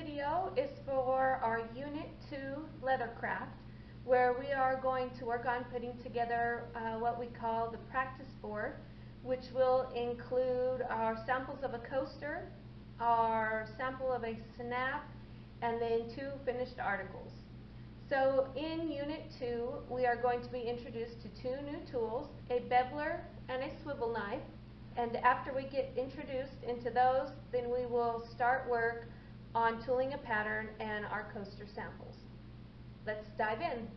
video is for our Unit 2 leathercraft, where we are going to work on putting together what we call the practice board, which will include our samples of a coaster, our sample of a snap, and then 2 finished articles. So in Unit 2, we are going to be introduced to 2 new tools, a beveler and a swivel knife. And after we get introduced into those, then we will start work on tooling a pattern and our coaster samples. Let's dive in.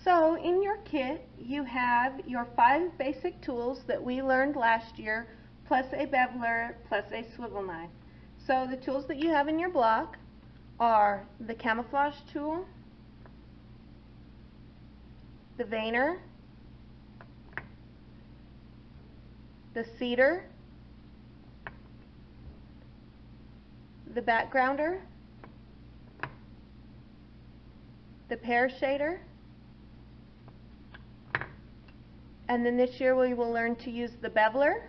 So in your kit, you have your 5 basic tools that we learned last year, plus a beveler, plus a swivel knife. So the tools that you have in your block are the camouflage tool, the veiner, the seeder, the backgrounder, the pear shader, and then this year we will learn to use the beveler,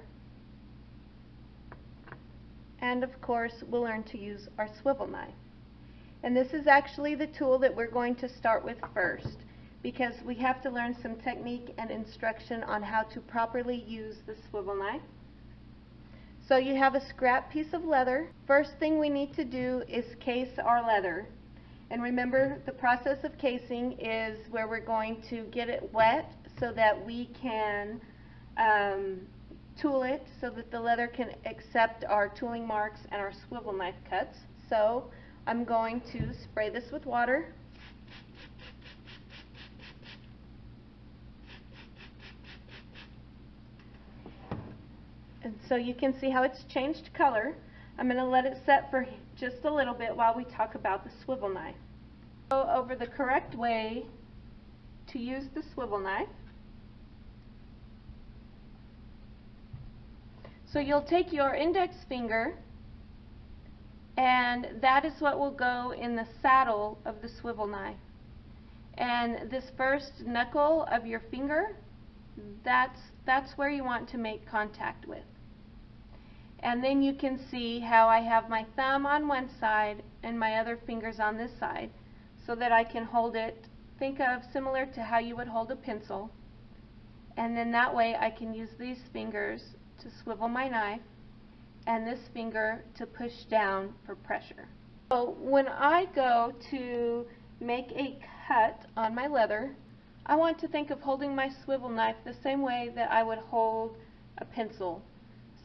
and of course we'll learn to use our swivel knife. And this is actually the tool that we're going to start with first, because we have to learn some technique and instruction on how to properly use the swivel knife. So you have a scrap piece of leather. First thing we need to do is case our leather. And remember, the process of casing is where we're going to get it wet so that we can tool it so that the leather can accept our tooling marks and our swivel knife cuts. So I'm going to spray this with water. And so you can see how it's changed color. I'm going to let it set for just a little bit while we talk about the swivel knife. Go over the correct way to use the swivel knife. So you'll take your index finger, and that is what will go in the saddle of the swivel knife. And this first knuckle of your finger, that's where you want to make contact with. And then you can see how I have my thumb on one side and my other fingers on this side, so that I can hold it, think of similar to how you would hold a pencil. And then that way I can use these fingers to swivel my knife and this finger to push down for pressure. So when I go to make a cut on my leather, I want to think of holding my swivel knife the same way that I would hold a pencil.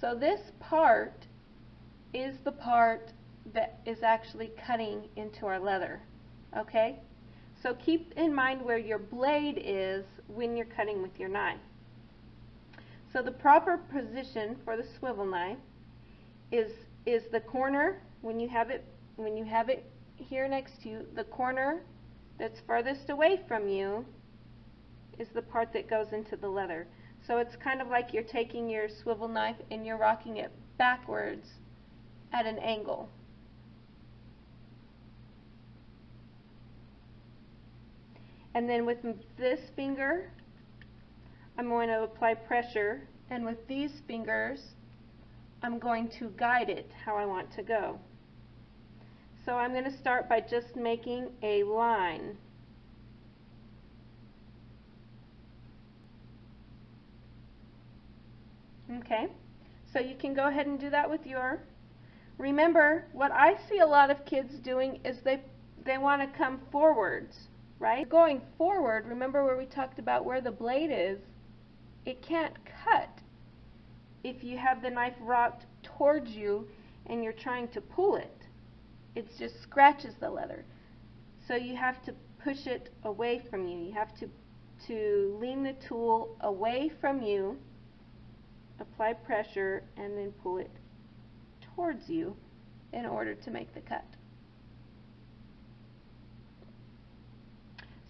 So this part is the part that is actually cutting into our leather. Okay? So keep in mind where your blade is when you're cutting with your knife. So the proper position for the swivel knife is the corner, when you have it here next to you, the corner that's farthest away from you is the part that goes into the leather. So it's kind of like you're taking your swivel knife and you're rocking it backwards at an angle. And then with this finger, I'm going to apply pressure, and with these fingers, I'm going to guide it how I want to go. So I'm going to start by just making a line. Okay, so you can go ahead and do that with your. Remember, what I see a lot of kids doing is they want to come forwards, right? Going forward, remember where we talked about where the blade is, it can't cut if you have the knife rocked towards you and you're trying to pull it. It just scratches the leather. So you have to push it away from you. You have to lean the tool away from you, apply pressure, and then pull it towards you in order to make the cut.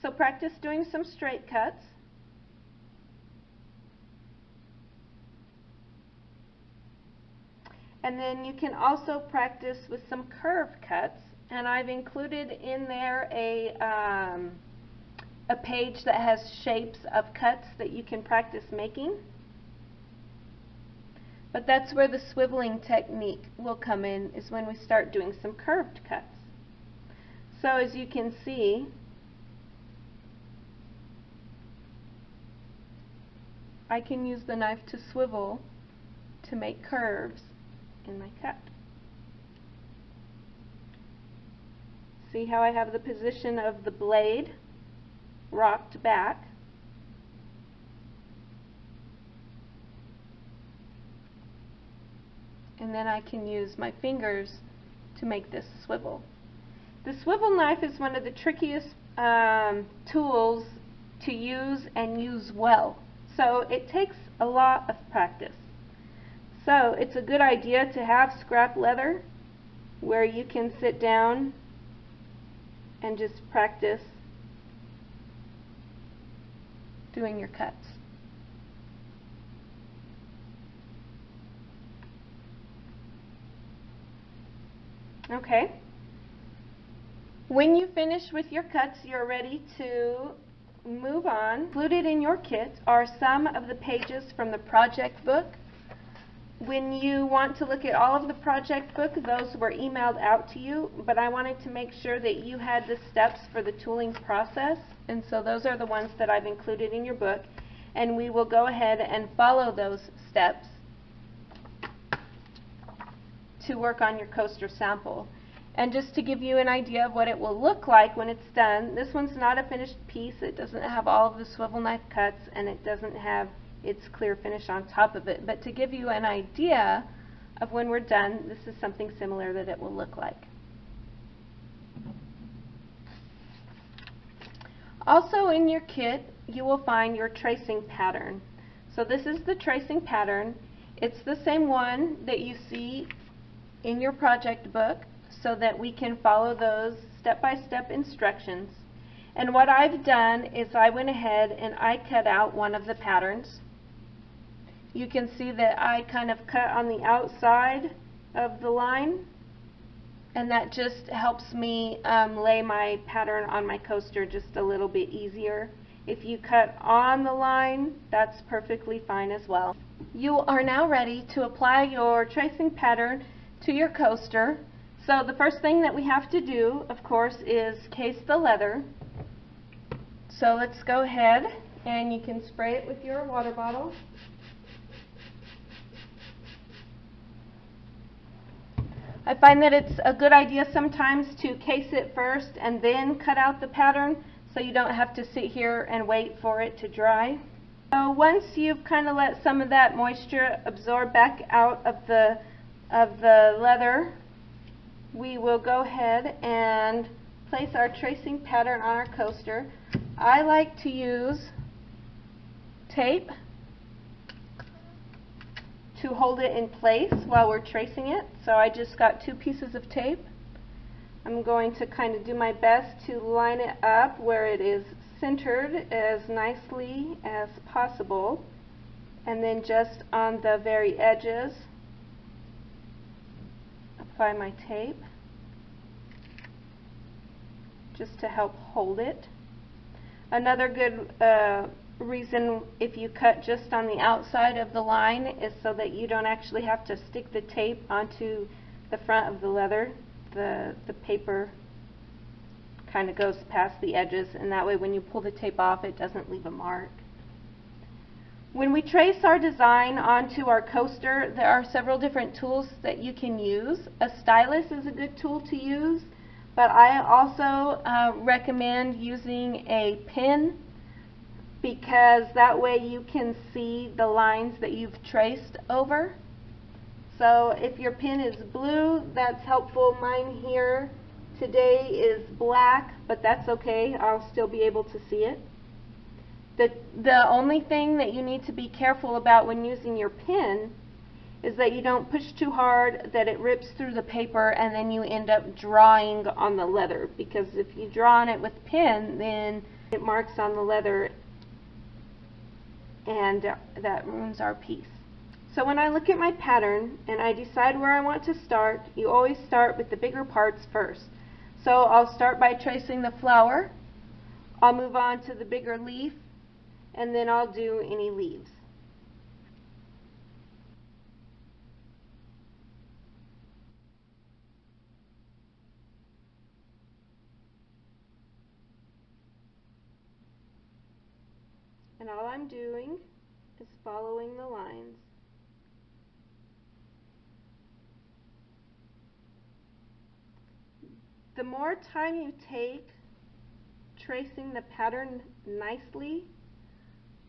So practice doing some straight cuts. And then you can also practice with some curve cuts, and I've included in there a page that has shapes of cuts that you can practice making. But that's where the swiveling technique will come in, is when we start doing some curved cuts. So as you can see, I can use the knife to swivel to make curves in my cut. See how I have the position of the blade rocked back. And then I can use my fingers to make this swivel. The swivel knife is one of the trickiest tools to use and use well. So it takes a lot of practice. So it's a good idea to have scrap leather where you can sit down and just practice doing your cuts. Okay. When you finish with your cuts, you're ready to move on. Included in your kit are some of the pages from the project book. When you want to look at all of the project book, those were emailed out to you, but I wanted to make sure that you had the steps for the tooling process, and so those are the ones that I've included in your book, and we will go ahead and follow those steps to work on your coaster sample. And just to give you an idea of what it will look like when it's done, this one's not a finished piece. It doesn't have all of the swivel knife cuts, and it doesn't have its clear finish on top of it. But to give you an idea of when we're done, this is something similar that it will look like. Also in your kit, you will find your tracing pattern. So this is the tracing pattern. It's the same one that you see in your project book, so that we can follow those step-by-step instructions. And what I've done is I went ahead and I cut out one of the patterns. You can see that I kind of cut on the outside of the line, and that just helps me lay my pattern on my coaster just a little bit easier. If you cut on the line, that's perfectly fine as well. You are now ready to apply your tracing pattern to your coaster. So the first thing that we have to do, of course, is case the leather. So let's go ahead, and you can spray it with your water bottle. I find that it's a good idea sometimes to case it first and then cut out the pattern, so you don't have to sit here and wait for it to dry. So once you've kind of let some of that moisture absorb back out of the leather, we will go ahead and place our tracing pattern on our coaster. I like to use tape to hold it in place while we're tracing it. So I just got 2 pieces of tape. I'm going to kind of do my best to line it up where it is centered as nicely as possible, and then just on the very edges apply my tape just to help hold it. Another good reason if you cut just on the outside of the line is so that you don't actually have to stick the tape onto the front of the leather. The paper kind of goes past the edges, and that way when you pull the tape off, it doesn't leave a mark. When we trace our design onto our coaster, there are several different tools that you can use. A stylus is a good tool to use, but I also recommend using a pen, because that way you can see the lines that you've traced over. So if your pen is blue, that's helpful. Mine here today is black, but that's okay. I'll still be able to see it. The only thing that you need to be careful about when using your pen is that you don't push too hard, that it rips through the paper, and then you end up drawing on the leather. Because if you draw on it with pen, then it marks on the leather, and that ruins our piece. So when I look at my pattern and I decide where I want to start, you always start with the bigger parts first. So I'll start by tracing the flower, I'll move on to the bigger leaf, and then I'll do any leaves. And all I'm doing is following the lines. The more time you take tracing the pattern nicely,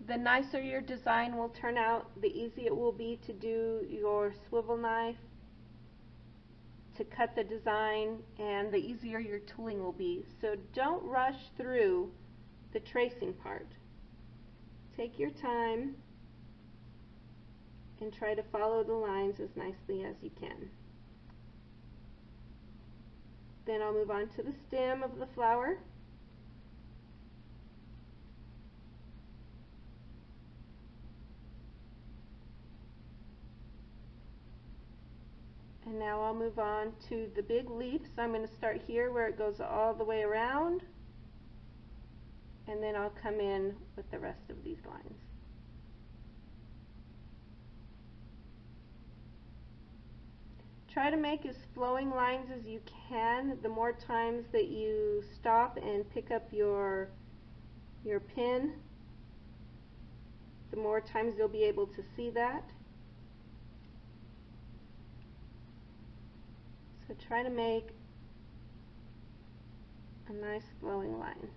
the nicer your design will turn out, the easier it will be to do your swivel knife, to cut the design, and the easier your tooling will be. So don't rush through the tracing part. Take your time and try to follow the lines as nicely as you can. Then I'll move on to the stem of the flower. And now I'll move on to the big leaf. So I'm going to start here where it goes all the way around, and then I'll come in with the rest of these lines. Try to make as flowing lines as you can. The more times that you stop and pick up your pin, the more times you'll be able to see that. So try to make a nice flowing line.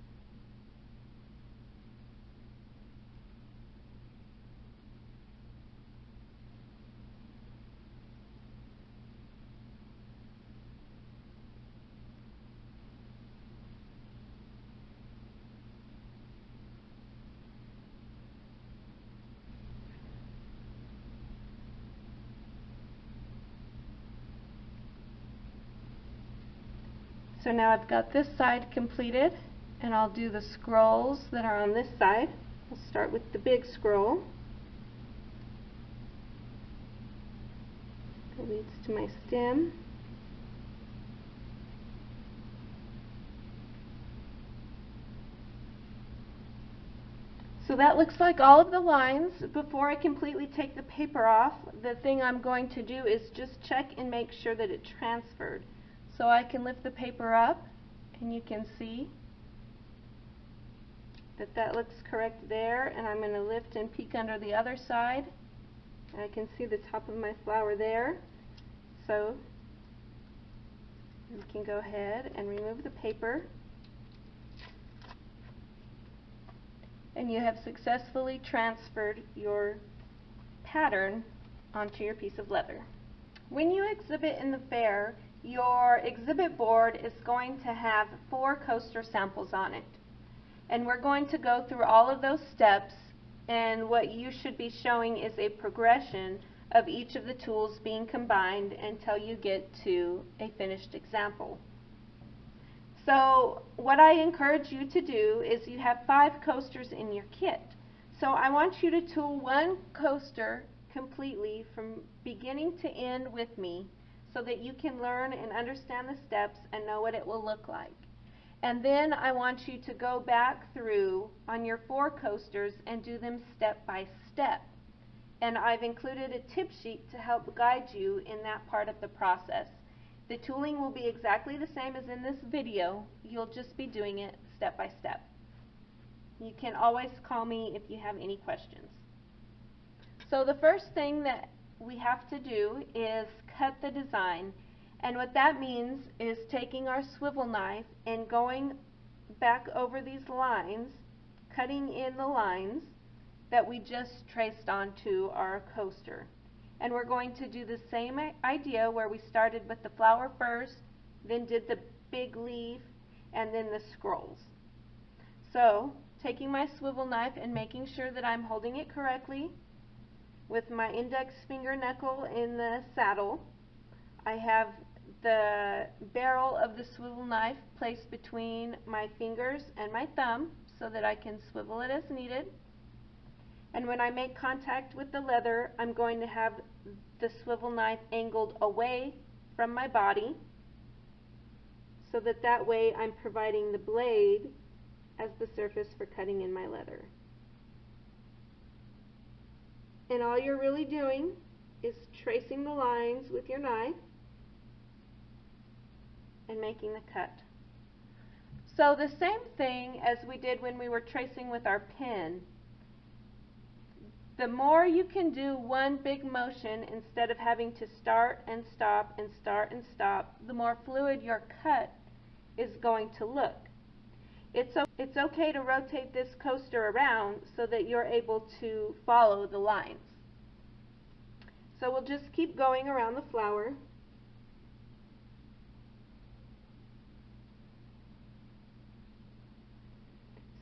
So now I've got this side completed, and I'll do the scrolls that are on this side. I'll start with the big scroll that leads to my stem. So that looks like all of the lines. Before I completely take the paper off, the thing I'm going to do is just check and make sure that it transferred. So I can lift the paper up, and you can see that that looks correct there, and I'm going to lift and peek under the other side, and I can see the top of my flower there. So you can go ahead and remove the paper, and you have successfully transferred your pattern onto your piece of leather. When you exhibit in the fair, your exhibit board is going to have 4 coaster samples on it. And we're going to go through all of those steps, and what you should be showing is a progression of each of the tools being combined until you get to a finished example. So what I encourage you to do is you have 5 coasters in your kit. So I want you to tool 1 coaster completely from beginning to end with me, so that you can learn and understand the steps and know what it will look like. And then I want you to go back through on your 4 coasters and do them step by step. And I've included a tip sheet to help guide you in that part of the process. The tooling will be exactly the same as in this video. You'll just be doing it step by step. You can always call me if you have any questions. So the first thing that we have to do is cut the design, and what that means is taking our swivel knife and going back over these lines, cutting in the lines that we just traced onto our coaster. And we're going to do the same idea where we started with the flower first, then did the big leaf, and then the scrolls. So taking my swivel knife and making sure that I'm holding it correctly, with my index finger knuckle in the saddle, I have the barrel of the swivel knife placed between my fingers and my thumb so that I can swivel it as needed. And when I make contact with the leather, I'm going to have the swivel knife angled away from my body, so that that way I'm providing the blade as the surface for cutting in my leather. And all you're really doing is tracing the lines with your knife and making the cut. So the same thing as we did when we were tracing with our pen. The more you can do one big motion instead of having to start and stop and start and stop, the more fluid your cut is going to look. It's okay to rotate this coaster around so that you're able to follow the lines. So we'll just keep going around the flower.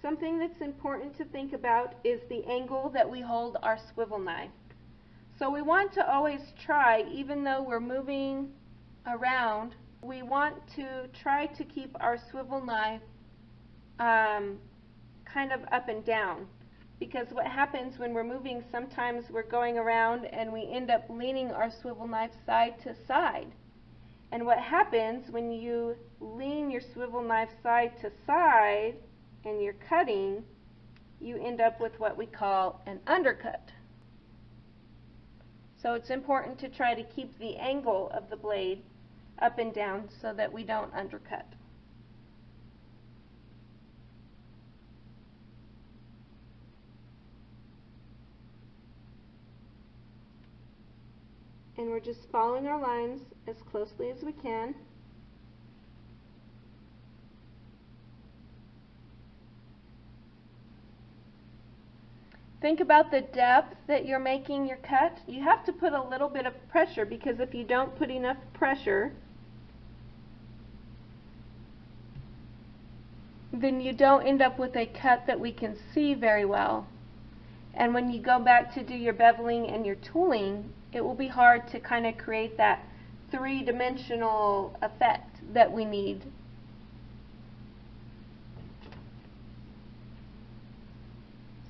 Something that's important to think about is the angle that we hold our swivel knife. So we want to always try, even though we're moving around, we want to try to keep our swivel knife kind of up and down. Because what happens when we're moving, sometimes we're going around and we end up leaning our swivel knife side to side. And what happens when you lean your swivel knife side to side and you're cutting, you end up with what we call an undercut. So it's important to try to keep the angle of the blade up and down so that we don't undercut. And we're just following our lines as closely as we can. Think about the depth that you're making your cut. You have to put a little bit of pressure, because if you don't put enough pressure, then you don't end up with a cut that we can see very well. And when you go back to do your beveling and your tooling, it will be hard to kind of create that three-dimensional effect that we need.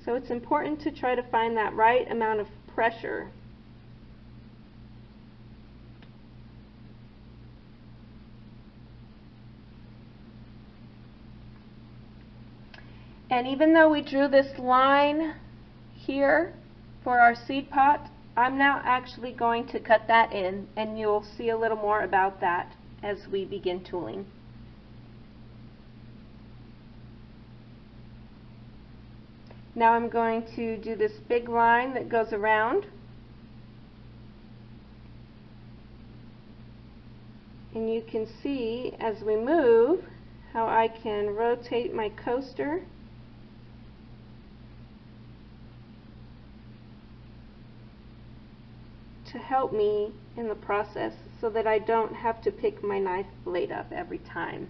So it's important to try to find that right amount of pressure. And even though we drew this line here for our seed pot, I'm now actually going to cut that in, and you'll see a little more about that as we begin tooling. Now I'm going to do this big line that goes around. And you can see as we move how I can rotate my coaster to help me in the process so that I don't have to pick my knife blade up every time.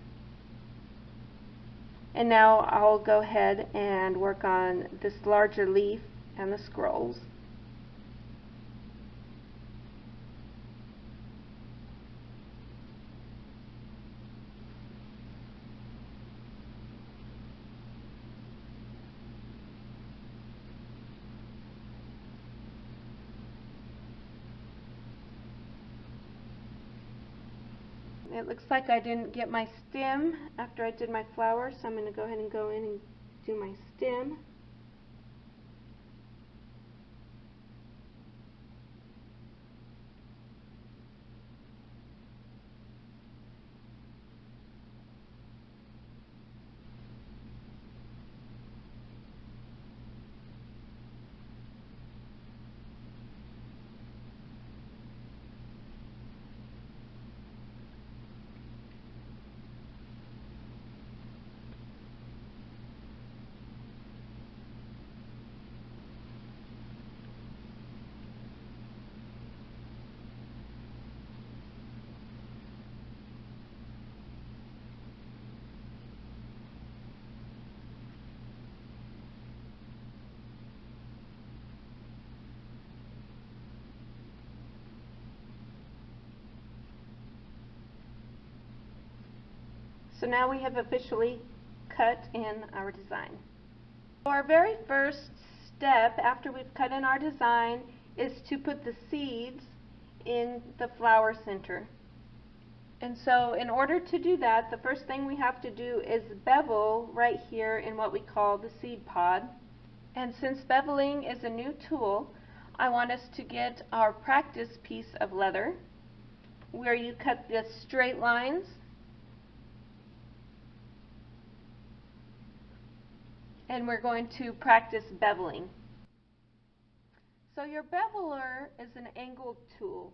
And now I'll go ahead and work on this larger leaf and the scrolls. It looks like I didn't get my stem after I did my flower, so I'm going to go ahead and go in and do my stem. So now we have officially cut in our design. So our very first step after we've cut in our design is to put the seeds in the flower center. And so in order to do that, the first thing we have to do is bevel right here in what we call the seed pod. And since beveling is a new tool, I want us to get our practice piece of leather where you cut the straight lines. And we're going to practice beveling. So your beveler is an angled tool.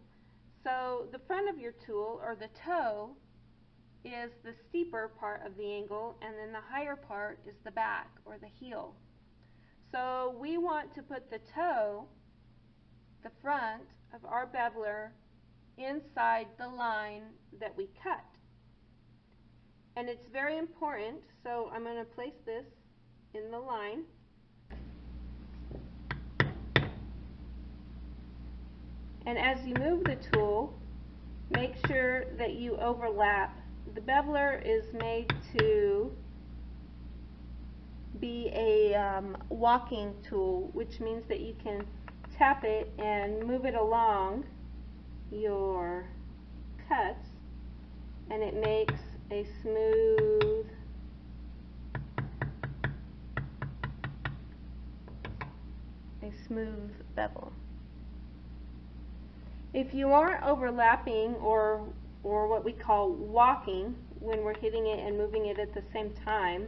So the front of your tool, or the toe, is the steeper part of the angle, and then the higher part is the back or the heel. So we want to put the toe, the front of our beveler, inside the line that we cut. And it's very important, so I'm going to place this in the line. And as you move the tool, make sure that you overlap. The beveler is made to be a walking tool, which means that you can tap it and move it along your cuts, and it makes a smooth bevel. If you aren't overlapping or what we call walking when we're hitting it and moving it at the same time,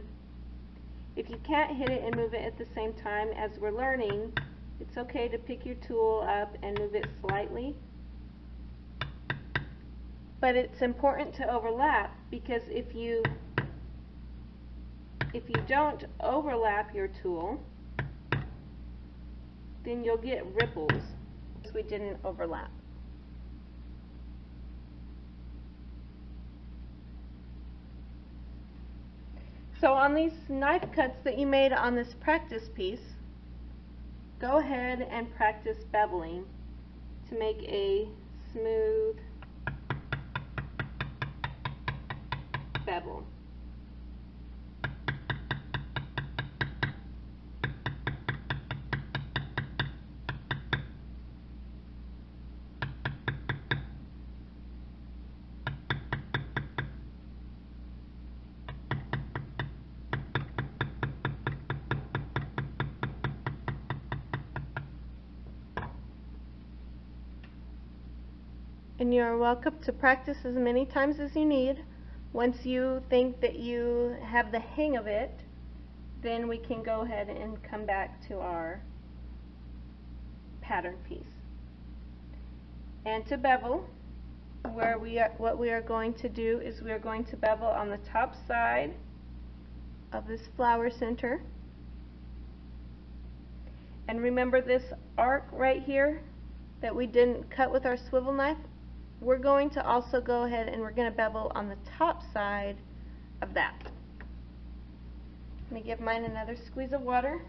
if you can't hit it and move it at the same time as we're learning, it's okay to pick your tool up and move it slightly. But it's important to overlap, because if you don't overlap your tool, then you'll get ripples if we didn't overlap. So on these knife cuts that you made on this practice piece, go ahead and practice beveling to make a smooth bevel. And you're welcome to practice as many times as you need. Once you think that you have the hang of it, then we can go ahead and come back to our pattern piece. And to bevel, what we are going to do is we are going to bevel on the top side of this flower center. And remember this arc right here that we didn't cut with our swivel knife? We're going to also go ahead and we're going to bevel on the top side of that. Let me give mine another squeeze of water.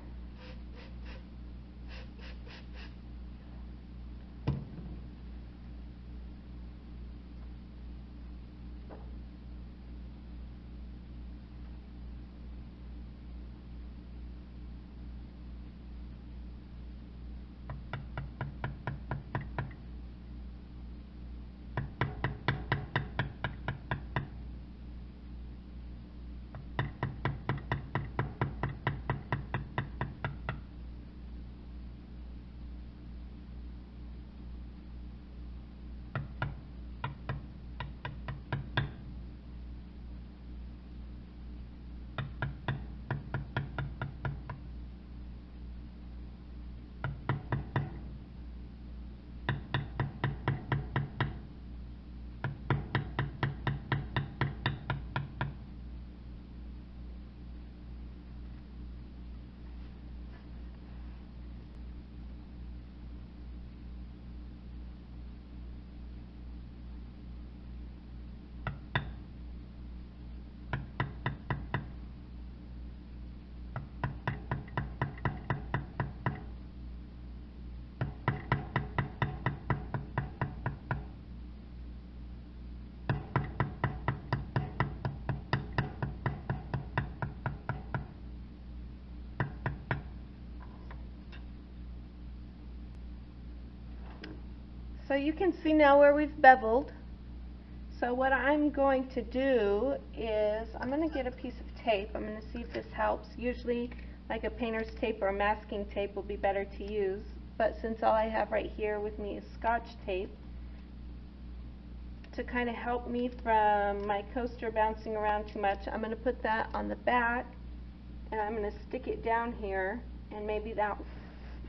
So you can see now where we've beveled. So what I'm going to do is I'm going to get a piece of tape. I'm going to see if this helps. Usually like a painter's tape or a masking tape will be better to use, but since all I have right here with me is Scotch tape, to kind of help me from my coaster bouncing around too much, I'm going to put that on the back and I'm going to stick it down here, and maybe that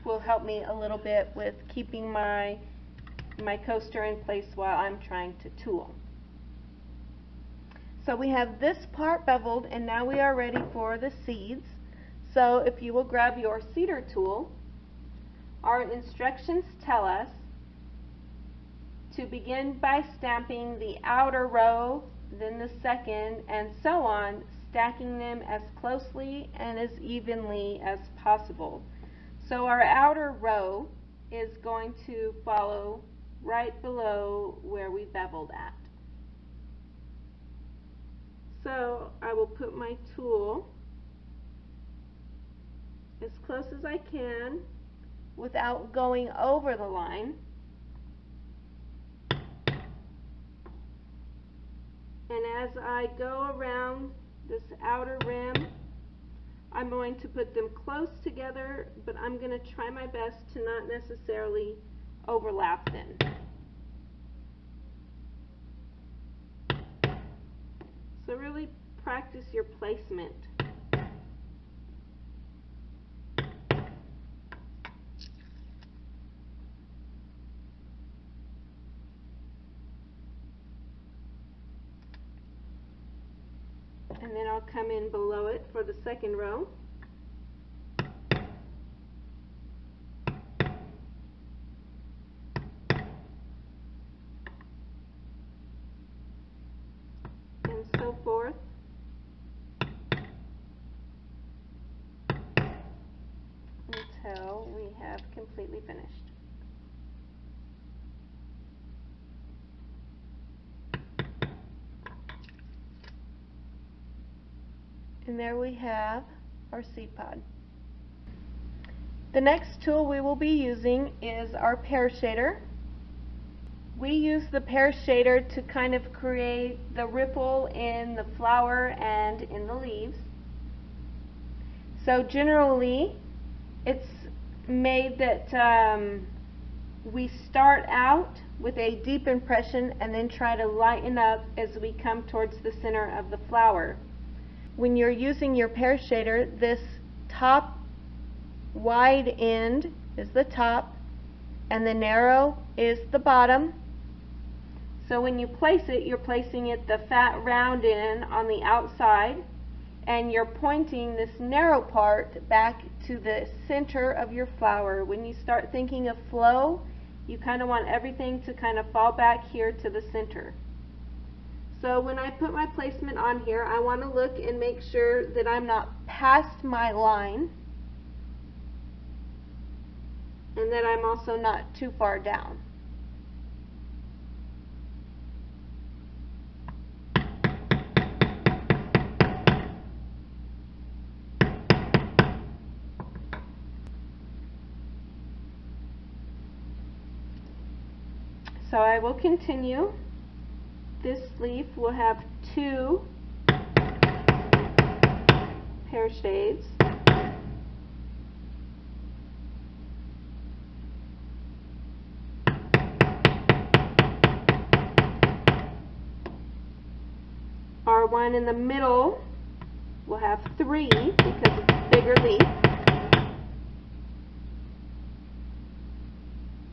will help me a little bit with keeping my coaster in place while I'm trying to tool. So we have this part beveled, and now we are ready for the seeds. So if you will grab your cedar tool, our instructions tell us to begin by stamping the outer row, then the second, and so on, stacking them as closely and as evenly as possible. So our outer row is going to follow right below where we beveled at. So I will put my tool as close as I can without going over the line. And as I go around this outer rim, I'm going to put them close together, but I'm going to try my best to not necessarily overlap them. So really practice your placement. And then I'll come in below it for the second row. And so forth. Until we have completely finished. And there we have our seed pod. The next tool we will be using is our pear shader. We use the pear shader to kind of create the ripple in the flower and in the leaves. So generally it's made that we start out with a deep impression and then try to lighten up as we come towards the center of the flower. When you're using your pear shader, this top wide end is the top and the narrow is the bottom. So when you place it, you're placing it the fat round end on the outside, and you're pointing this narrow part back to the center of your flower. When you start thinking of flow, you kind of want everything to kind of fall back here to the center. So when I put my placement on here, I want to look and make sure that I'm not past my line and that I'm also not too far down. So I will continue. This leaf will have 2 pear shades. Our one in the middle will have 3 because it's a bigger leaf.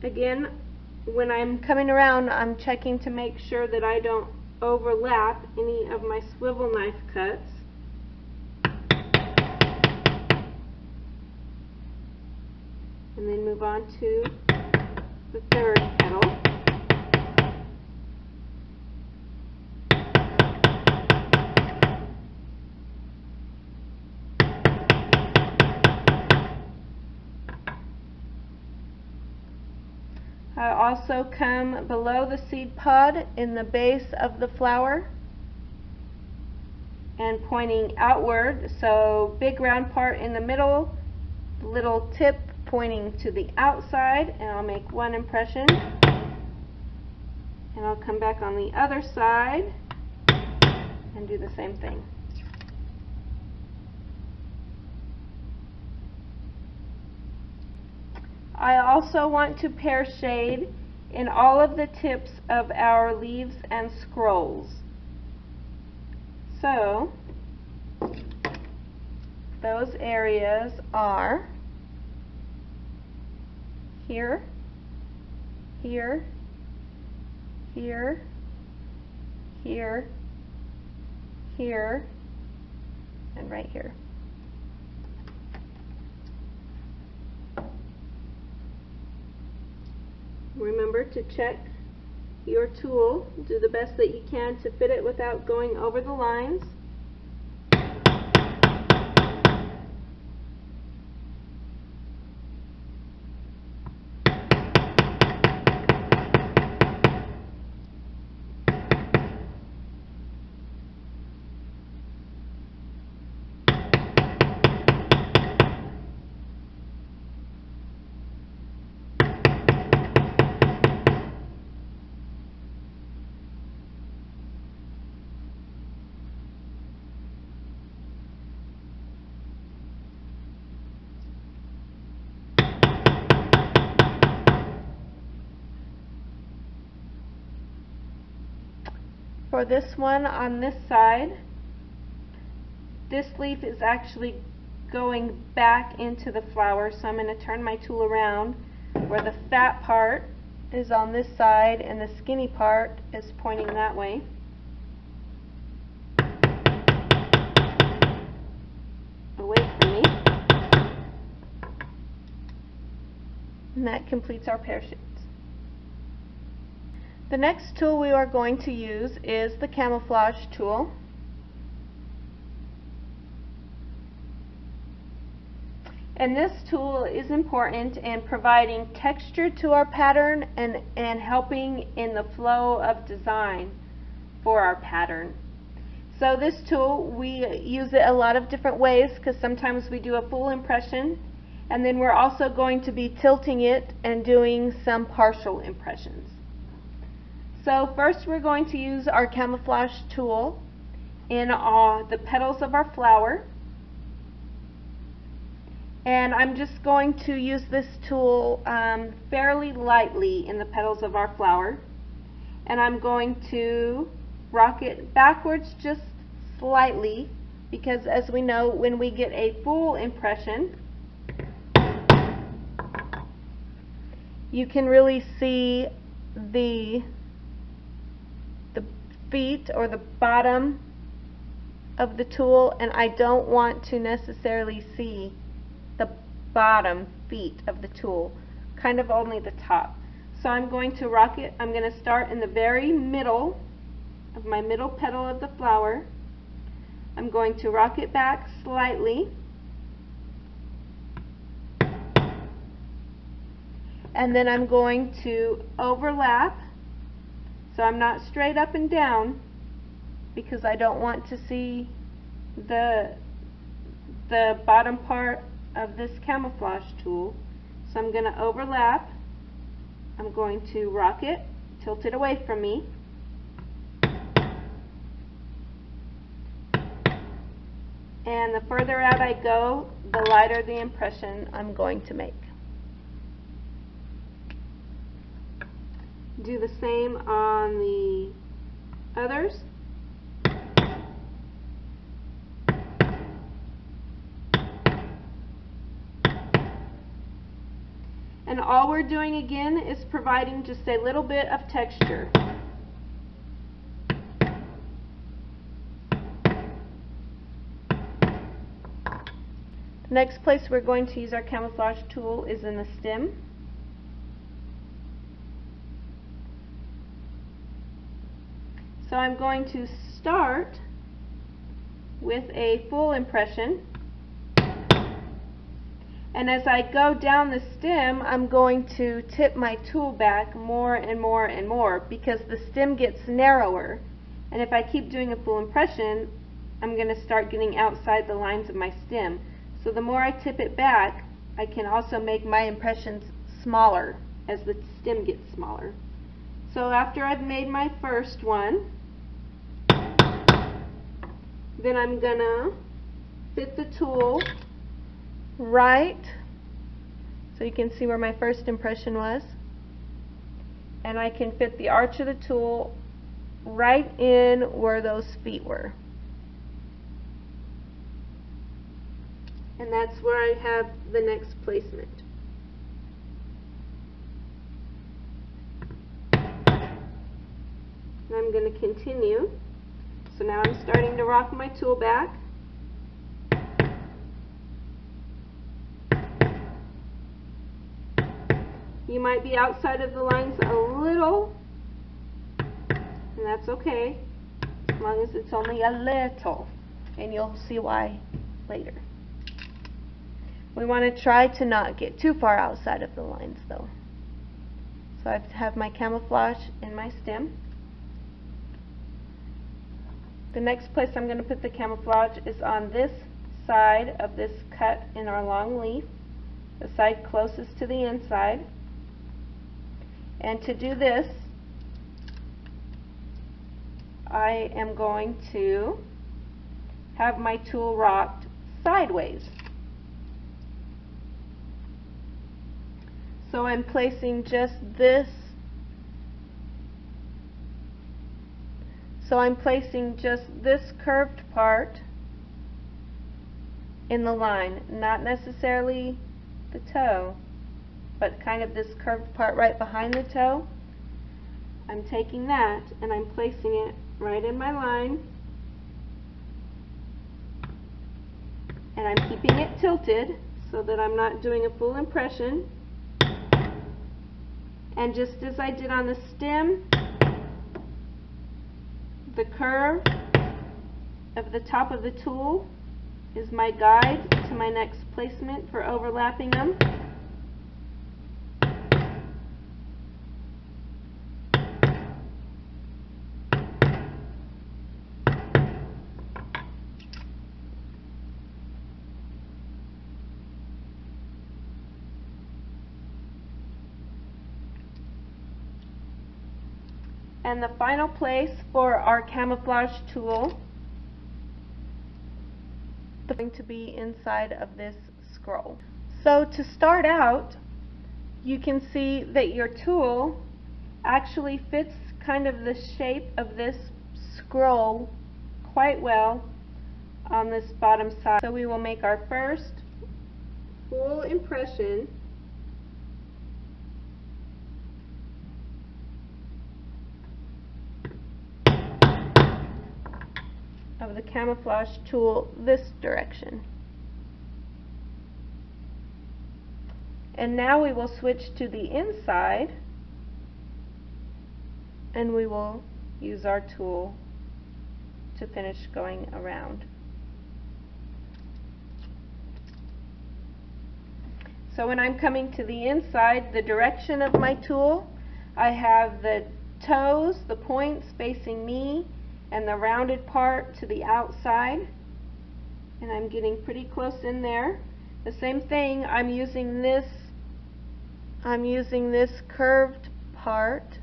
Again, when I'm coming around, I'm checking to make sure that I don't overlap any of my swivel knife cuts. And then move on to the third petal. I also come below the seed pod in the base of the flower and pointing outward, so big round part in the middle, little tip pointing to the outside, and I'll make one impression and I'll come back on the other side and do the same thing. I also want to pear shade in all of the tips of our leaves and scrolls. So those areas are here, here, here, here, here, and right here. Remember to check your tool. Do the best that you can to fit it without going over the lines. For this one on this side, this leaf is actually going back into the flower, so I'm going to turn my tool around where the fat part is on this side and the skinny part is pointing that way. Away from me. And that completes our pear shapes. The next tool we are going to use is the camouflage tool. And this tool is important in providing texture to our pattern and helping in the flow of design for our pattern. So this tool, we use it a lot of different ways because sometimes we do a full impression and then we're also going to be tilting it and doing some partial impressions. So first we're going to use our camouflage tool in the petals of our flower. And I'm just going to use this tool fairly lightly in the petals of our flower. And I'm going to rock it backwards just slightly because as we know, when we get a full impression, you can really see the feet or the bottom of the tool, and I don't want to necessarily see the bottom feet of the tool, kind of only the top. So I'm going to rock it. I'm going to start in the very middle of my middle petal of the flower. I'm going to rock it back slightly, and then I'm going to overlap. So I'm not straight up and down because I don't want to see the bottom part of this camouflage tool. So I'm going to overlap. I'm going to rock it, tilt it away from me. And the further out I go, the lighter the impression I'm going to make. Do the same on the others. And all we're doing again is providing just a little bit of texture. The next place we're going to use our camouflage tool is in the stem. So I'm going to start with a full impression, and as I go down the stem I'm going to tip my tool back more and more and more because the stem gets narrower, and if I keep doing a full impression I'm going to start getting outside the lines of my stem. So the more I tip it back, I can also make my impressions smaller as the stem gets smaller. So after I've made my first one, then I'm gonna fit the tool right, so you can see where my first impression was, and I can fit the arch of the tool right in where those feet were. And that's where I have the next placement. I'm going to continue. So now I'm starting to rock my tool back. You might be outside of the lines a little, and that's okay, as long as it's only a little, and you'll see why later. We want to try to not get too far outside of the lines though. So I have my camouflage in my stem. The next place I'm going to put the camouflage is on this side of this cut in our long leaf, the side closest to the inside. And to do this, I am going to have my tool rocked sideways. So I'm placing just this. So I'm placing just this curved part in the line, not necessarily the toe, but kind of this curved part right behind the toe. I'm taking that and I'm placing it right in my line, and I'm keeping it tilted so that I'm not doing a full impression. And just as I did on the stem, the curve of the top of the tool is my guide to my next placement for overlapping them. And the final place for our camouflage tool is going to be inside of this scroll. So to start out, you can see that your tool actually fits kind of the shape of this scroll quite well on this bottom side. So we will make our first full impression of the camouflage tool this direction. And now we will switch to the inside and we will use our tool to finish going around. So when I'm coming to the inside, the direction of my tool, I have the toes, the points facing me, and the rounded part to the outside, and I'm getting pretty close in there. The same thing, I'm using this curved part.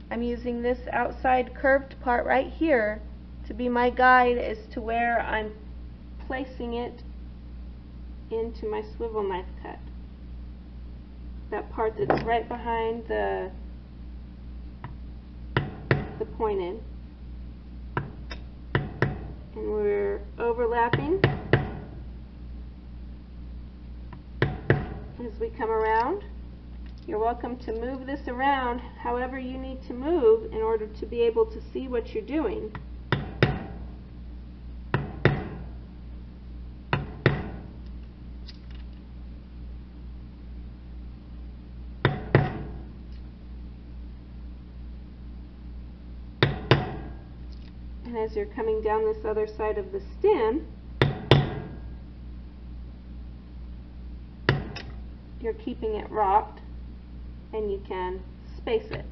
I'm using this outside curved part right here to be my guide as to where I'm placing it into my swivel knife cut. That part that's right behind the pointed, and we're overlapping as we come around. You're welcome to move this around however you need to move in order to be able to see what you're doing. And as you're coming down this other side of the stem, you're keeping it rocked, and you can space it.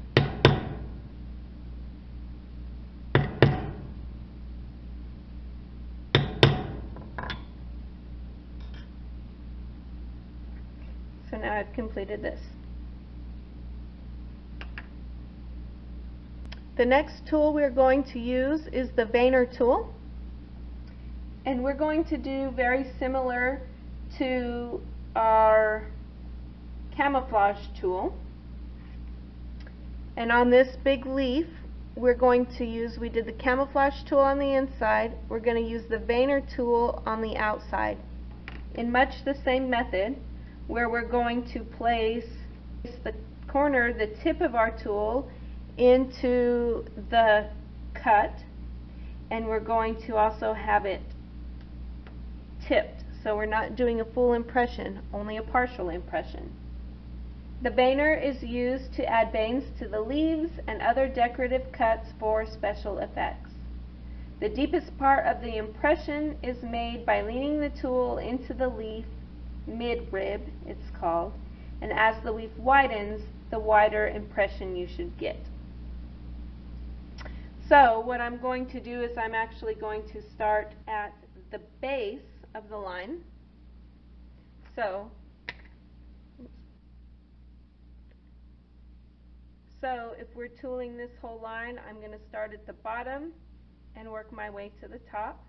So now I've completed this. The next tool we're going to use is the veiner tool, and we're going to do very similar to our camouflage tool. And on this big leaf, we're going to use, we did the camouflage tool on the inside, we're going to use the veiner tool on the outside in much the same method, where we're going to place the corner the tip of our tool into the cut, and we're going to also have it tipped, so we're not doing a full impression, only a partial impression. The veiner is used to add veins to the leaves and other decorative cuts for special effects. The deepest part of the impression is made by leaning the tool into the leaf, mid-rib it's called, and as the leaf widens, the wider impression you should get. So what I'm going to do is I'm actually going to start at the base of the line. So if we're tooling this whole line, I'm going to start at the bottom and work my way to the top.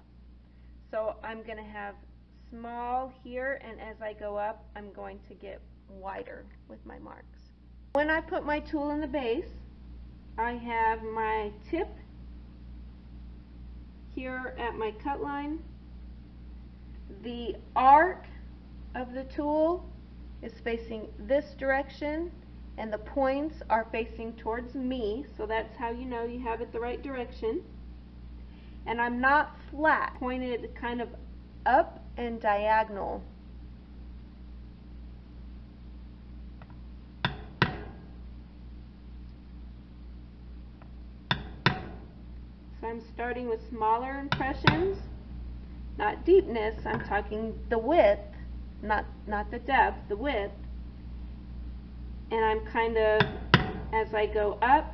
So I'm going to have small here, and as I go up, I'm going to get wider with my marks. When I put my tool in the base, I have my tip here at my cut line. The arc of the tool is facing this direction, and the points are facing towards me, so that's how you know you have it the right direction. And I'm not flat, pointed kind of up and diagonal. So I'm starting with smaller impressions, not deepness, I'm talking the width, not the depth, the width. And I'm kind of, as I go up,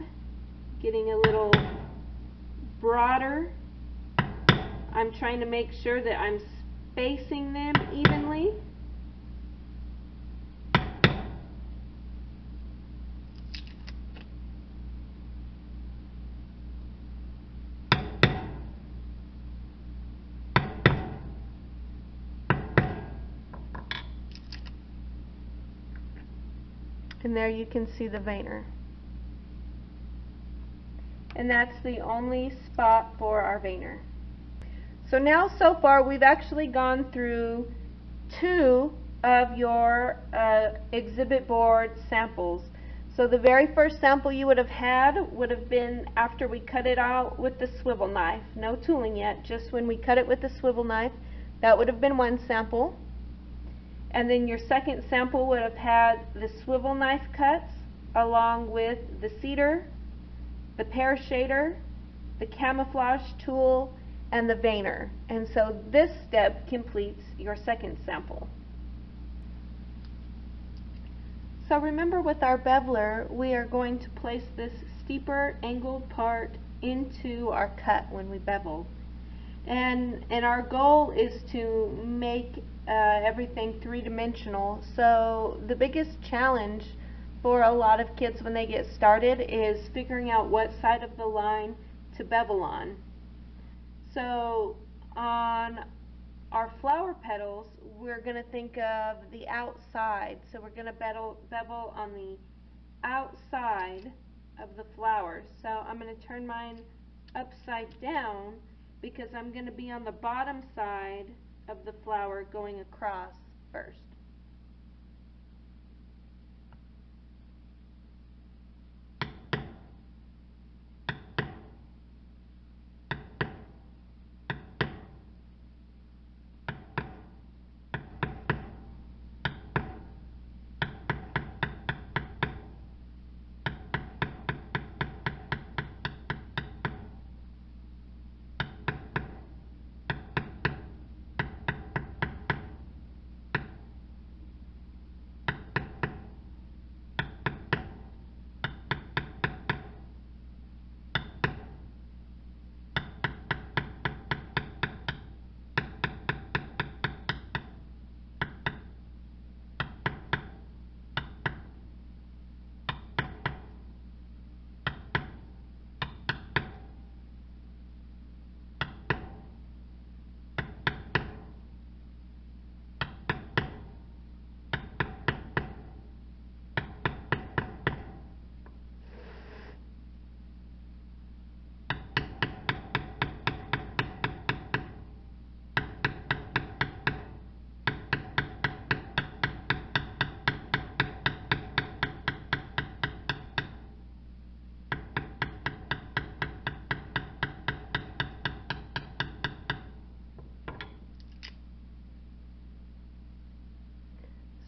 getting a little broader. I'm trying to make sure that I'm spacing them evenly. And there you can see the veiner. And that's the only spot for our veiner. So now, so far, we've actually gone through 2 of your exhibit board samples. So the very first sample you would have had would have been after we cut it out with the swivel knife. No tooling yet, just when we cut it with the swivel knife. That would have been one sample. And then your second sample would have had the swivel knife cuts along with the cedar, the pear shader, the camouflage tool, and the veiner. And so this step completes your second sample. So remember, with our beveler, we are going to place this steeper angled part into our cut when we bevel. And our goal is to make everything three-dimensional. So the biggest challenge for a lot of kids when they get started is figuring out what side of the line to bevel on. So on our flower petals, we're going to think of the outside. So we're going to bevel on the outside of the flower. So I'm going to turn mine upside down because I'm going to be on the bottom side of the flower going across first.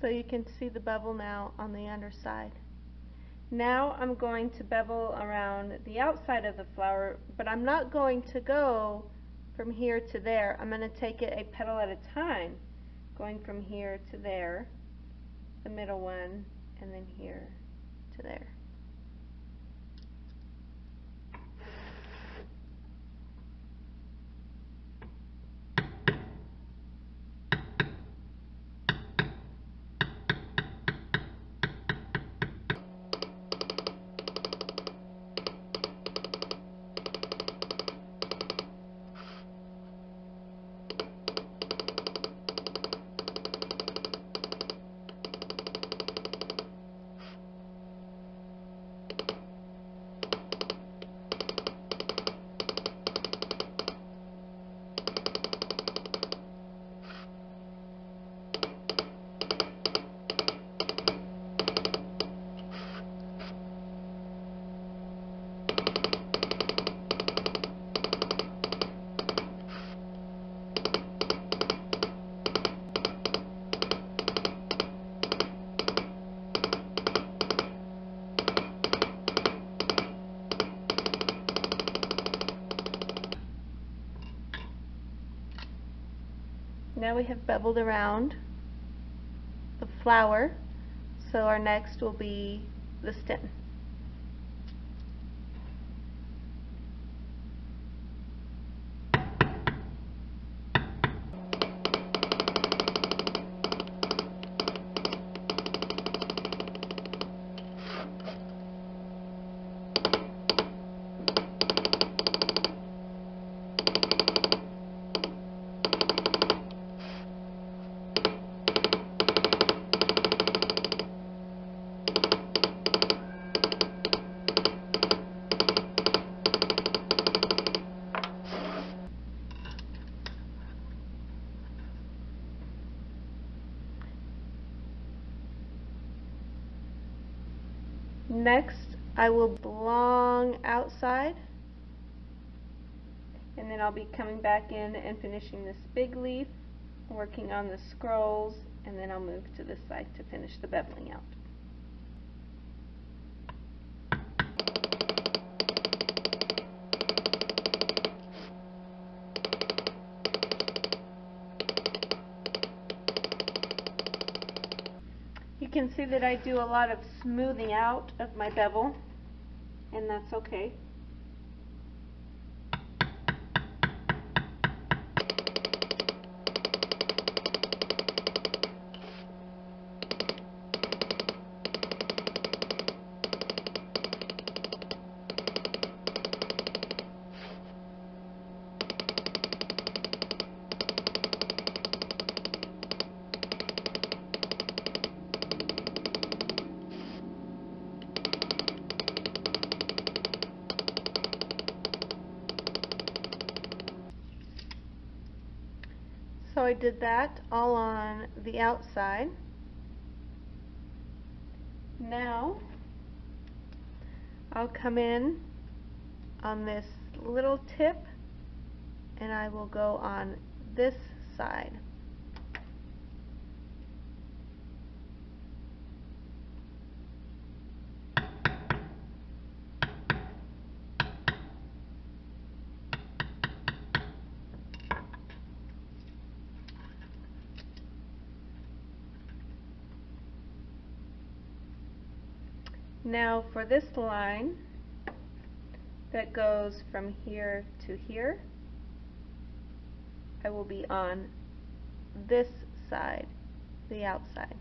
So you can see the bevel now on the underside. Now I'm going to bevel around the outside of the flower, but I'm not going to go from here to there. I'm going to take it a petal at a time, going from here to there, the middle one, and then here to there. Now we have beveled around the flower, so our next will be the stem. Next, I will long outside, and then I'll be coming back in and finishing this big leaf, working on the scrolls, and then I'll move to this side to finish the beveling out. You can see that I do a lot of smoothing out of my bevel, and that's okay. So I did that all on the outside. Now I'll come in on this little tip and I will go on this side. Now for this line that goes from here to here, I will be on this side, the outside.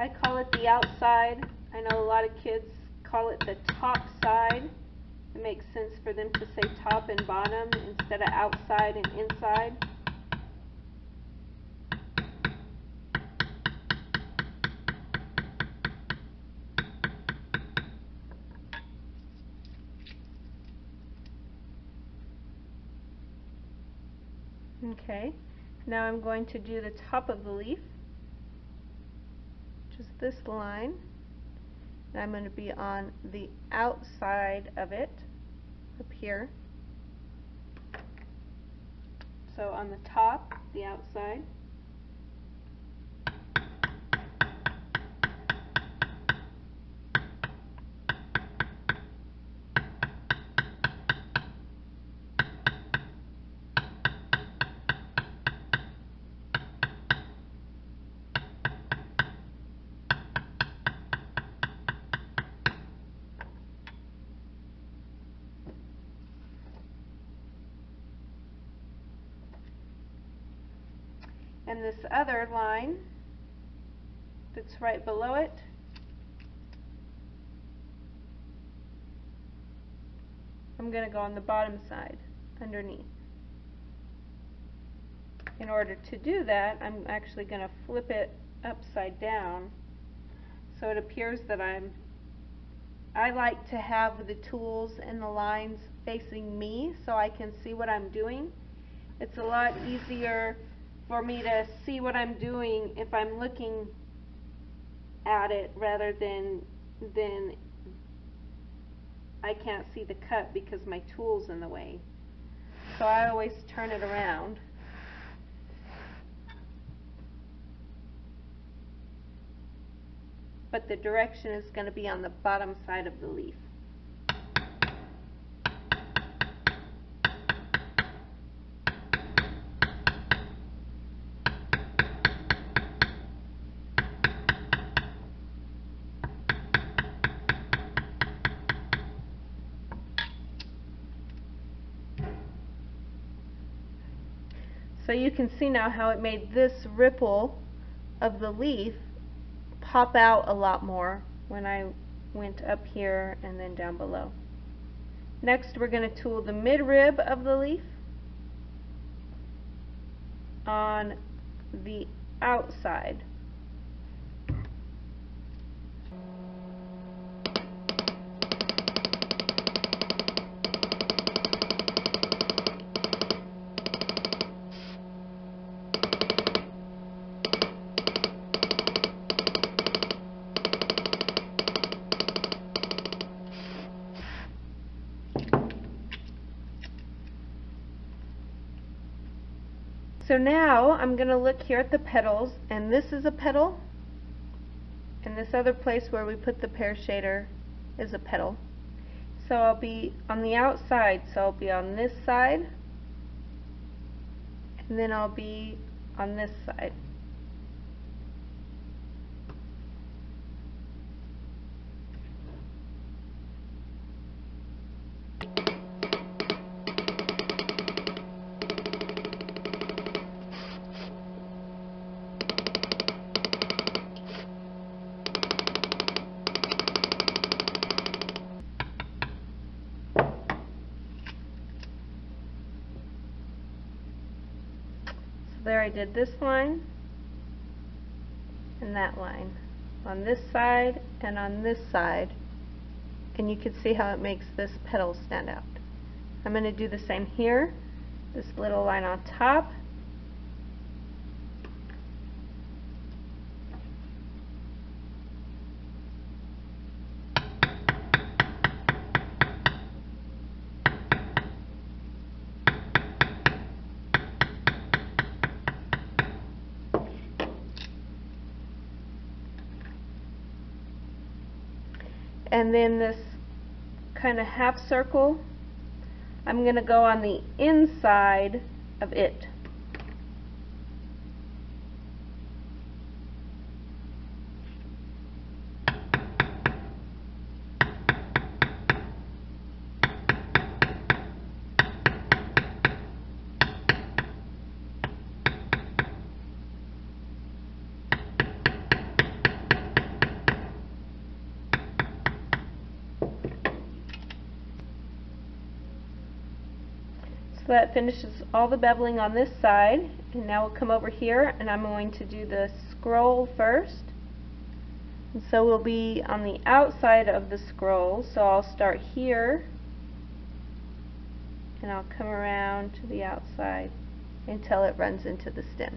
I call it the outside. I know a lot of kids call it the top side. It makes sense for them to say top and bottom instead of outside and inside. Okay, now I'm going to do the top of the leaf, which is this line, and I'm going to be on the outside of it, up here. So on the top, the outside. And this other line that's right below it, I'm going to go on the bottom side underneath. In order to do that, I'm actually going to flip it upside down so it appears that I like to have the tools and the lines facing me so I can see what I'm doing. It's a lot easier for me to see what I'm doing if I'm looking at it rather than I can't see the cut because my tool's in the way. So I always turn it around. But the direction is going to be on the bottom side of the leaf. So you can see now how it made this ripple of the leaf pop out a lot more when I went up here and then down below. Next we're going to tool the midrib of the leaf on the outside. So now I'm going to look here at the petals, and this is a petal, and this other place where we put the pear shader is a petal. So I'll be on the outside, so I'll be on this side, and then I'll be on this side. There I did this line and that line on this side and on this side, and you can see how it makes this petal stand out. I'm going to do the same here, this little line on top, and then this kind of half circle, I'm going to go on the inside of it. So that finishes all the beveling on this side, and now we'll come over here and I'm going to do the scroll first. And so we'll be on the outside of the scroll, so I'll start here and I'll come around to the outside until it runs into the stem.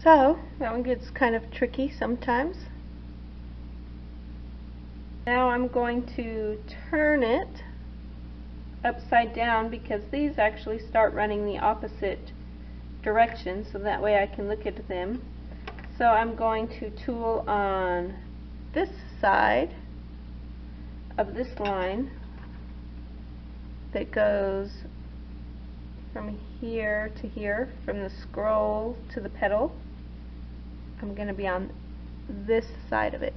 So that one gets kind of tricky sometimes. Now I'm going to turn it upside down because these actually start running the opposite direction, so that way I can look at them. So I'm going to tool on this side of this line that goes from here to here, from the scroll to the petal. I'm going to be on this side of it.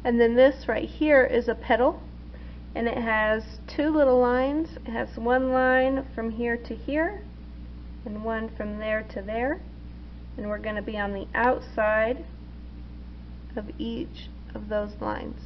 And then this right here is a petal, and it has two little lines. It has one line from here to here and one from there to there, and we're going to be on the outside of each of those lines.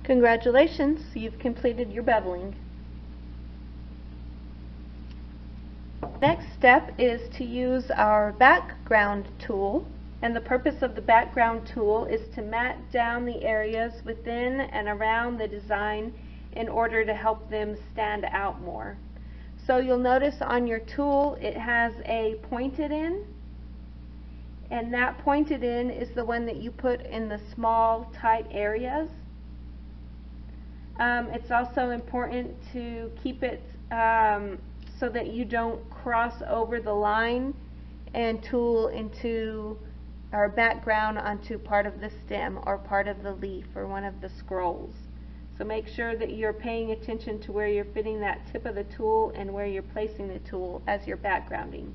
Congratulations, you've completed your beveling. Next step is to use our background tool, and the purpose of the background tool is to mat down the areas within and around the design in order to help them stand out more. So you'll notice on your tool it has a pointed end, and that pointed end is the one that you put in the small tight areas. It's also important to keep it so that you don't cross over the line and tool into our background onto part of the stem or part of the leaf or one of the scrolls. So make sure that you're paying attention to where you're fitting that tip of the tool and where you're placing the tool as you're backgrounding.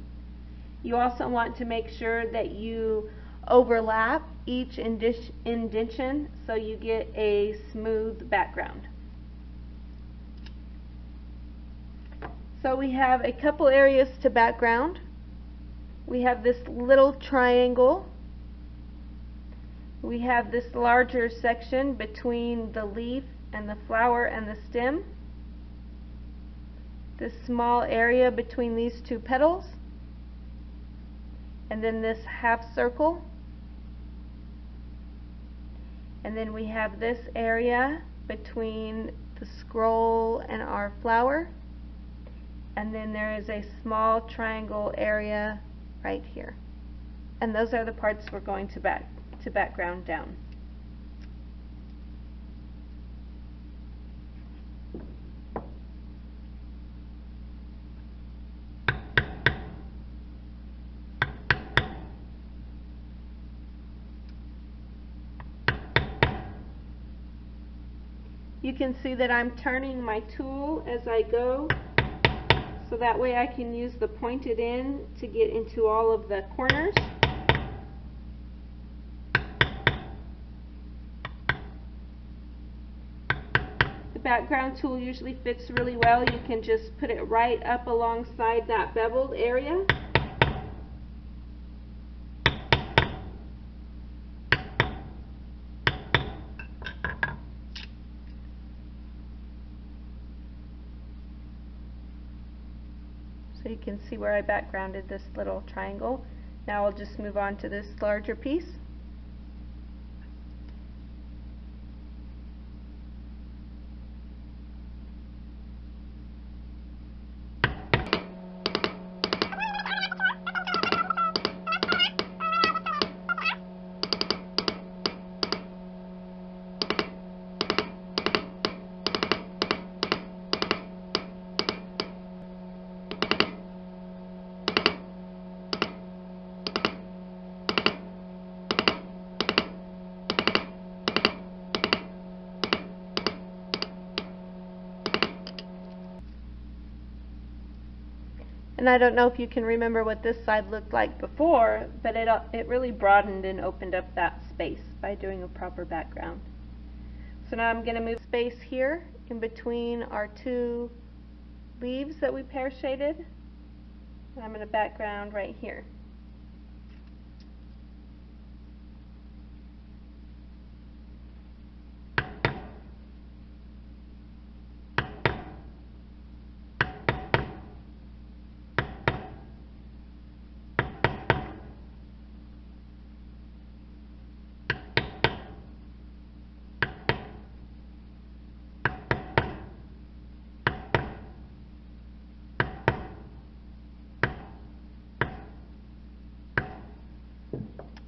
You also want to make sure that you overlap each indentation so you get a smooth background. So we have a couple areas to background. We have this little triangle. We have this larger section between the leaf and the flower and the stem. This small area between these two petals. And then this half circle. And then we have this area between the scroll and our flower. And then there is a small triangle area right here. And those are the parts we're going to background down. You can see that I'm turning my tool as I go, so that way I can use the pointed end to get into all of the corners. The background tool usually fits really well. You can just put it right up alongside that beveled area. So you can see where I backgrounded this little triangle. Now I'll just move on to this larger piece. And I don't know if you can remember what this side looked like before, but it really broadened and opened up that space by doing a proper background. So now I'm going to move space here in between our two leaves that we pear shaded, and I'm going to background right here.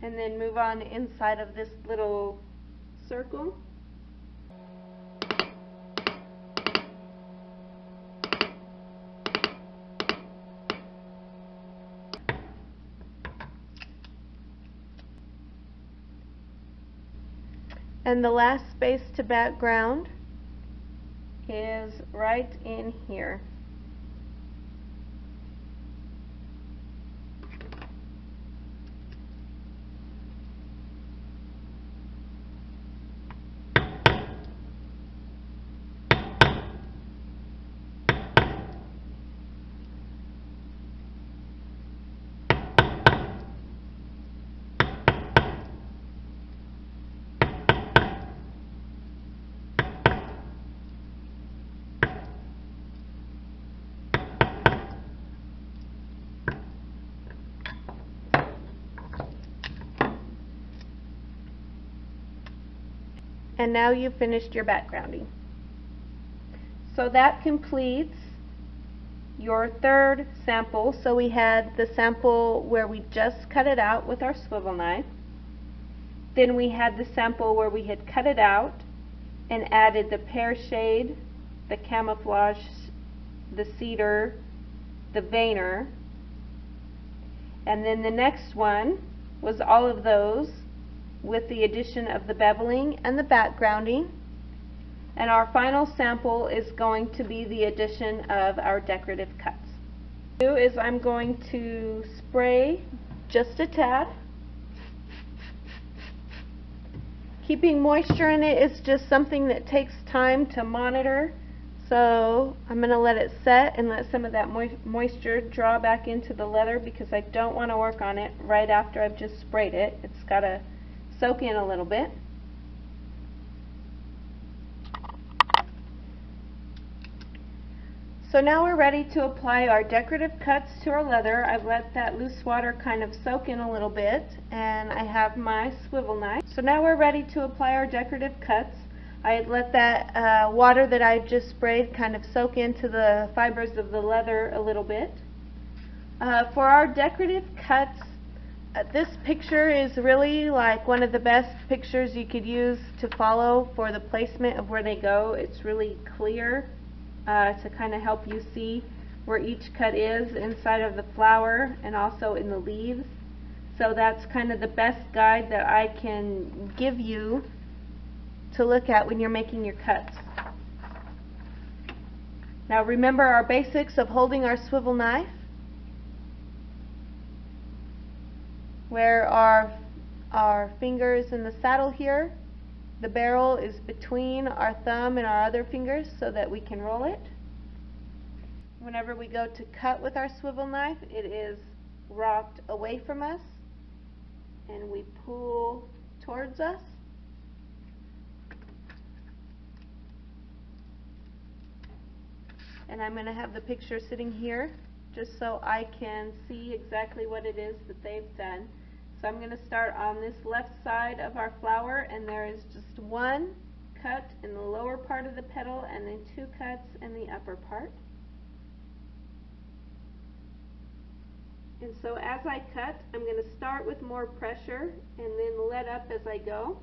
And then move on inside of this little circle. And the last space to background is right in here. And now you've finished your backgrounding. So that completes your third sample. So we had the sample where we just cut it out with our swivel knife. Then we had the sample where we had cut it out and added the pear shade, the camouflage, the cedar, the veiner. And then the next one was all of those with the addition of the beveling and the backgrounding. And our final sample is going to be the addition of our decorative cuts. What I'm going to do is I'm going to spray just a tad. Keeping moisture in it is just something that takes time to monitor. So I'm going to let it set and let some of that moisture draw back into the leather, because I don't want to work on it right after I've just sprayed it. It's got to soak in a little bit. So now we're ready to apply our decorative cuts to our leather. I've let that loose water kind of soak in a little bit, and I have my swivel knife. So now we're ready to apply our decorative cuts. I had let that water that I just sprayed kind of soak into the fibers of the leather a little bit. For our decorative cuts, this picture is really like one of the best pictures you could use to follow for the placement of where they go. It's really clear to kind of help you see where each cut is inside of the flower and also in the leaves. So that's kind of the best guide that I can give you to look at when you're making your cuts. Now remember our basics of holding our swivel knife, where our fingers in the saddle here, the barrel is between our thumb and our other fingers so that we can roll it. Whenever we go to cut with our swivel knife, it is rocked away from us and we pull towards us. And I'm going to have the picture sitting here just so I can see exactly what it is that they've done. So I'm going to start on this left side of our flower, and there is just one cut in the lower part of the petal and then two cuts in the upper part. And so as I cut, I'm going to start with more pressure and then let up as I go.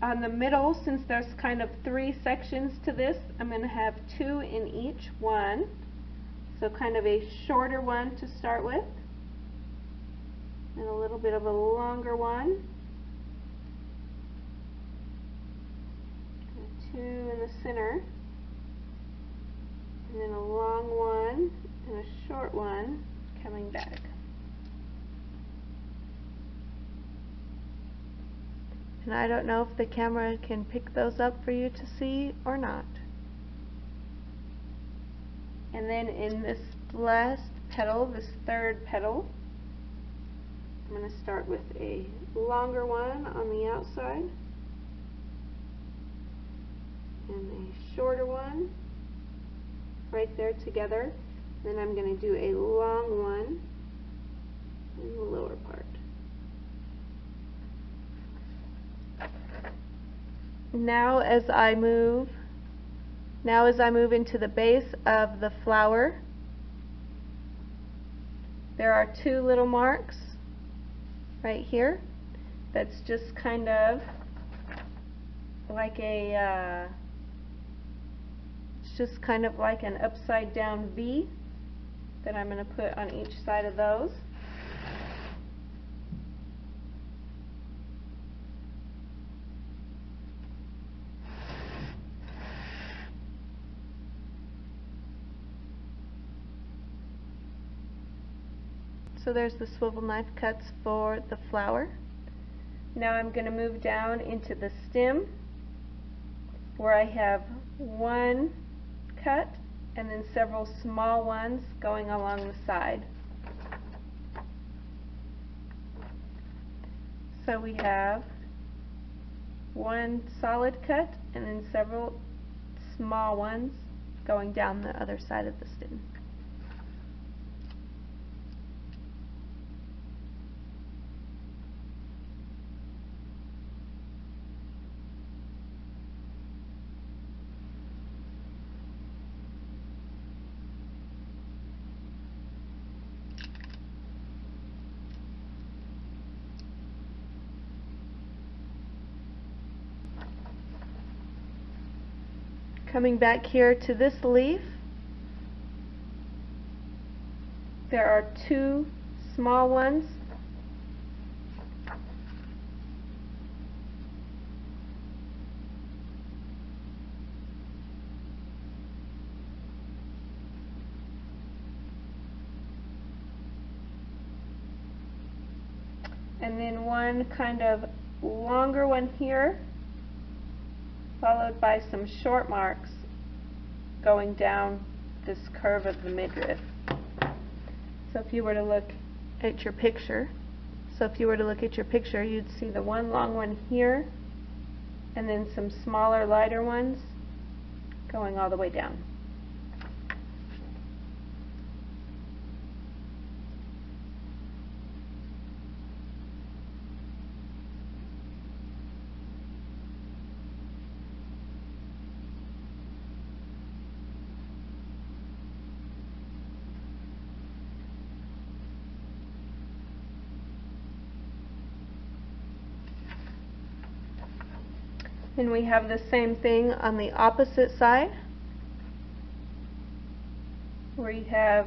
On the middle, since there's kind of 3 sections to this, I'm going to have 2 in each one. So kind of a shorter one to start with, and a little bit of a longer one. 2 in the center, and then a long one and a short one coming back. And I don't know if the camera can pick those up for you to see or not. And then in this last petal, this third petal, I'm going to start with a longer one on the outside and a shorter one right there together. Then I'm going to do a long one in the lower part. Now as I move into the base of the flower, there are 2 little marks right here. That's just kind of like a it's just kind of like an upside down V that I'm going to put on each side of those. So there's the swivel knife cuts for the flower. Now I'm going to move down into the stem where I have 1 cut and then several small ones going along the side. So we have 1 solid cut and then several small ones going down the other side of the stem. Coming back here to this leaf, there are 2 small ones. And then 1 kind of longer one here, followed by some short marks going down this curve of the midriff. So if you were to look at your picture, you'd see the 1 long one here, and then some smaller, lighter ones going all the way down. And we have the same thing on the opposite side, where you have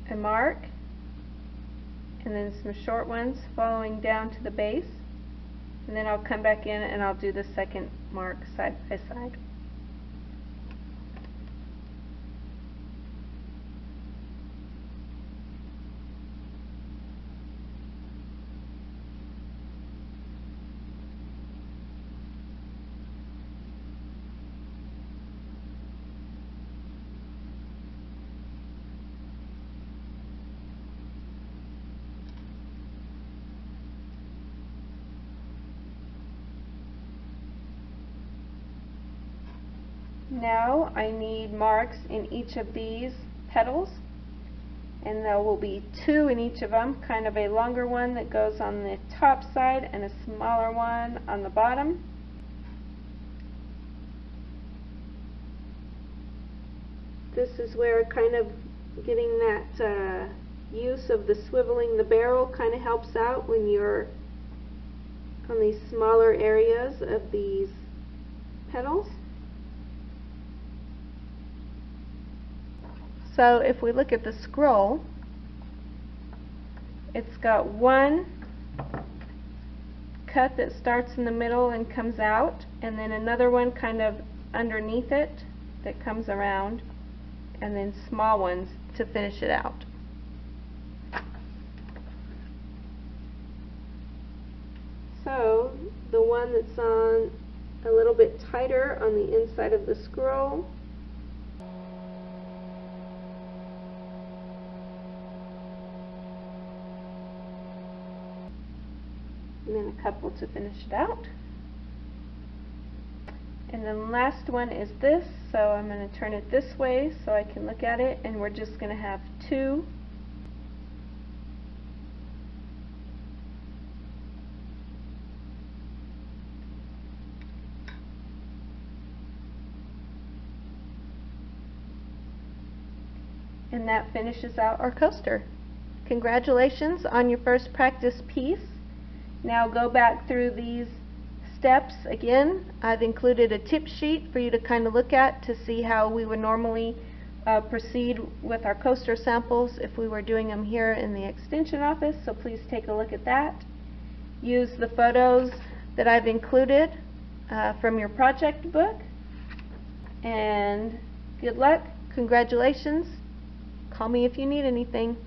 a mark and then some short ones following down to the base, and then I'll come back in and I'll do the second mark side by side. Now I need marks in each of these petals, and there will be 2 in each of them, kind of a longer one that goes on the top side and a smaller one on the bottom. This is where kind of getting that use of the swiveling the barrel kind of helps out when you're on these smaller areas of these petals. So if we look at the scroll, it's got one cut that starts in the middle and comes out, and then another one kind of underneath it that comes around, and then small ones to finish it out. So the one that's on a little bit tighter on the inside of the scroll, and then a couple to finish it out. And then the last one is this, so I'm going to turn it this way so I can look at it, and we're just going to have two. And that finishes out our coaster. Congratulations on your first practice piece. Now go back through these steps again. I've included a tip sheet for you to kind of look at to see how we would normally proceed with our coaster samples if we were doing them here in the extension office, so please take a look at that. Use the photos that I've included from your project book, and good luck. Congratulations. Call me if you need anything.